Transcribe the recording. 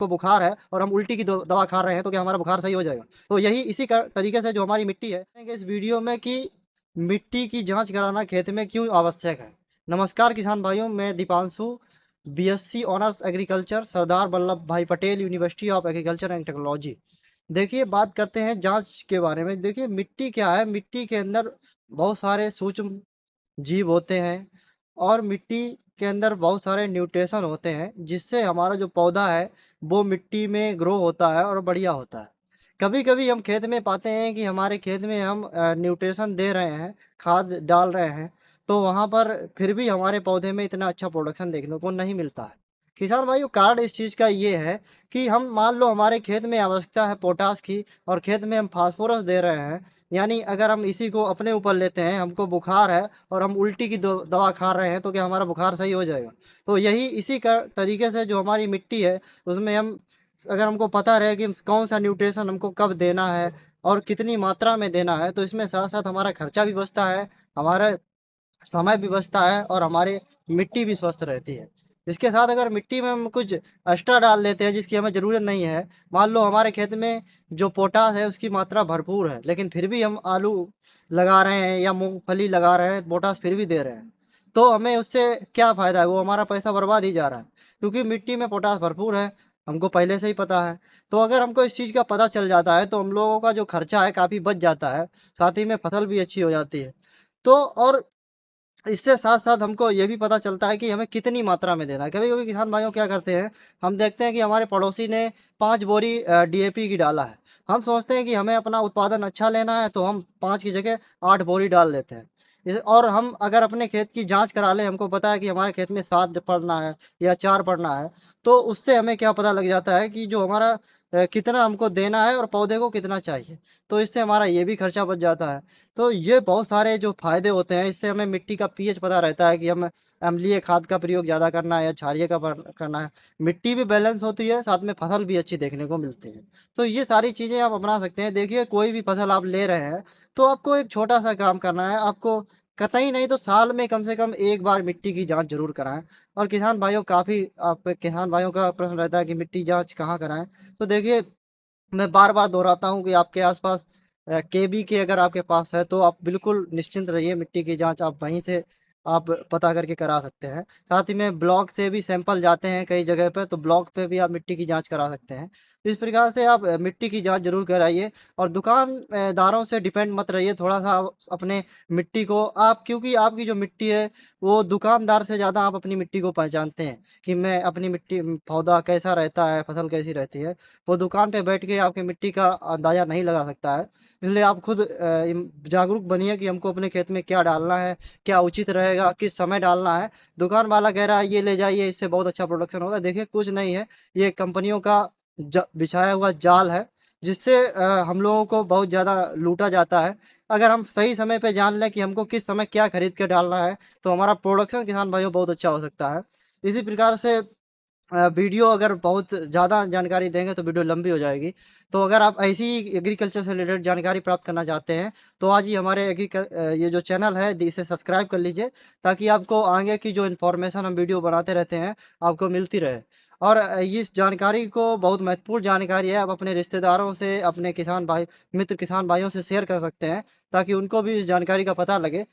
को बुखार है और हम उल्टी की दवा खा रहे हैं तो क्या हमारा बुखार सही हो जाएगा? तो यही इसी तरीके से जो हमारी मिट्टी है इस वीडियो में कि मिट्टी की जांच कराना खेत में क्यों आवश्यक है। नमस्कार किसान भाइयों, मैं Deepanshu, BSc honours agriculture, Sardar Vallabh भाई Patel university of agriculture and technology. देखिए, बात करते हैं जांच के बारे में। देखिए, मिट्टी क्या है, मिट्टी के अंदर बहुत सारे सूक्ष्म जीव होते हैं और मिट्टी के अंदर बहुत सारे न्यूट्रिशन होते हैं जिससे हमारा जो पौधा है वो मिट्टी में ग्रो होता है और बढ़िया होता है। कभी कभी हम खेत में पाते हैं कि हमारे खेत में हम न्यूट्रिशन दे रहे हैं, खाद डाल रहे हैं, तो वहाँ पर फिर भी हमारे पौधे में इतना अच्छा प्रोडक्शन देखने को नहीं मिलता है। किसान भाइयों, कारण इस चीज़ का ये है कि हम मान लो हमारे खेत में आवश्यकता है पोटास की और खेत में हम फास्फोरस दे रहे हैं। यानी अगर हम इसी को अपने ऊपर लेते हैं, हमको बुखार है और हम उल्टी की दवा खा रहे हैं तो क्या हमारा बुखार सही हो जाएगा? तो यही इसी का तरीके से जो हमारी मिट्टी है उसमें हम अगर हमको पता रहे कि कौन सा न्यूट्रिशन हमको कब देना है और कितनी मात्रा में देना है, तो इसमें साथ साथ हमारा खर्चा भी बचता है, हमारा समय भी बचता है और हमारी मिट्टी भी स्वस्थ रहती है। इसके साथ अगर मिट्टी में हम कुछ एक्स्ट्रा डाल लेते हैं जिसकी हमें ज़रूरत नहीं है, मान लो हमारे खेत में जो पोटाश है उसकी मात्रा भरपूर है, लेकिन फिर भी हम आलू लगा रहे हैं या मूँगफली लगा रहे हैं, पोटाश फिर भी दे रहे हैं। तो हमें उससे क्या फ़ायदा है? वो हमारा पैसा बर्बाद ही जा रहा है, क्योंकि मिट्टी में पोटाश भरपूर है, हमको पहले से ही पता है। तो अगर हमको इस चीज़ का पता चल जाता है तो हम लोगों का जो खर्चा है काफ़ी बच जाता है, साथ ही में फसल भी अच्छी हो जाती है। तो और इससे साथ-साथ हमको ये भी पता चलता है कि हमें कितनी मात्रा में देना है। कभी-कभी किसान भाइयों क्या करते हैं, हम देखते हैं कि हमारे पड़ोसी ने 5 बोरी डीएपी की डाला है। हम सोचते हैं कि हमें अपना उत्पादन अच्छा लेना है तो हम 5 की जगह 8 बोरी डाल देते हैं। और हम अगर अपने खेत की जाँच करा लें, हमको पता है कि हमारे खेत में 7 पड़ना है या 4 पड़ना है, तो उससे हमें क्या पता लग जाता है कि जो हमारा कितना हमको देना है और पौधे को कितना चाहिए। तो इससे हमारा ये भी खर्चा बच जाता है। तो ये बहुत सारे जो फ़ायदे होते हैं, इससे हमें मिट्टी का पीएच पता रहता है कि हमें अम्लीय खाद का प्रयोग ज़्यादा करना है या क्षारीय का करना है। मिट्टी भी बैलेंस होती है, साथ में फसल भी अच्छी देखने को मिलती है। तो ये सारी चीज़ें आप अपना सकते हैं। देखिए, कोई भी फसल आप ले रहे हैं, तो आपको एक छोटा-सा काम करना है। आपको कतई नहीं तो साल में कम से कम 1 बार मिट्टी की जाँच ज़रूर कराएँ। और किसान भाइयों, काफ़ी आप किसान भाइयों का प्रश्न रहता है कि मिट्टी जाँच कहाँ कराएँ? तो देखिए, मैं बार-बार दोहराता हूँ कि आपके आस-पास केबी अगर आपके पास है तो आप बिल्कुल निश्चिंत रहिए, मिट्टी की जाँच आप वहीं से आप पता करके करा सकते हैं। साथ ही में ब्लॉक से भी सैंपल जाते हैं कई जगह पे, तो ब्लॉक पे भी आप मिट्टी की जाँच करा सकते हैं। इस प्रकार से आप मिट्टी की जाँच ज़रूर कराइए और दुकान दारों से डिपेंड मत रहिए, थोड़ा-सा आप अपने मिट्टी को आप, क्योंकि आपकी जो मिट्टी है, वो दुकानदार से ज़्यादा आप अपनी मिट्टी को पहचानते हैं कि मैं अपनी मिट्टी पौधा कैसा रहता है, फसल कैसी रहती है। वो दुकान पे बैठ के आपकी मिट्टी का अंदाज़ा नहीं लगा सकता है। इसलिए आप खुद जागरूक बनिए कि हमको अपने खेत में क्या डालना है, क्या उचित रहेगा, किस समय डालना है। दुकान वाला कह रहा है ये ले जाइए, इससे बहुत अच्छा प्रोडक्शन होगा। देखिए, कुछ नहीं है, ये कंपनियों का बिछाया हुआ जाल है, जिससे हम लोगों को बहुत ज़्यादा लूटा जाता है। अगर हम सही समय पे जान लें कि हमको किस समय क्या खरीद के डालना है, तो हमारा प्रोडक्शन किसान भाइयों बहुत अच्छा हो सकता है। इसी प्रकार से वीडियो अगर बहुत ज़्यादा जानकारी देंगे तो वीडियो लंबी हो जाएगी। तो अगर आप ऐसी एग्रीकल्चर से रिलेटेड जानकारी प्राप्त करना चाहते हैं, तो आज ही हमारे ये जो चैनल है इसे सब्सक्राइब कर लीजिए, ताकि आपको आगे की जो इन्फॉर्मेशन हम वीडियो बनाते रहते हैं, आपको मिलती रहे। और इस जानकारी को बहुत महत्वपूर्ण जानकारी है, आप अपने रिश्तेदारों से, अपने किसान भाइयों से शेयर कर सकते हैं, ताकि उनको भी इस जानकारी का पता लगे।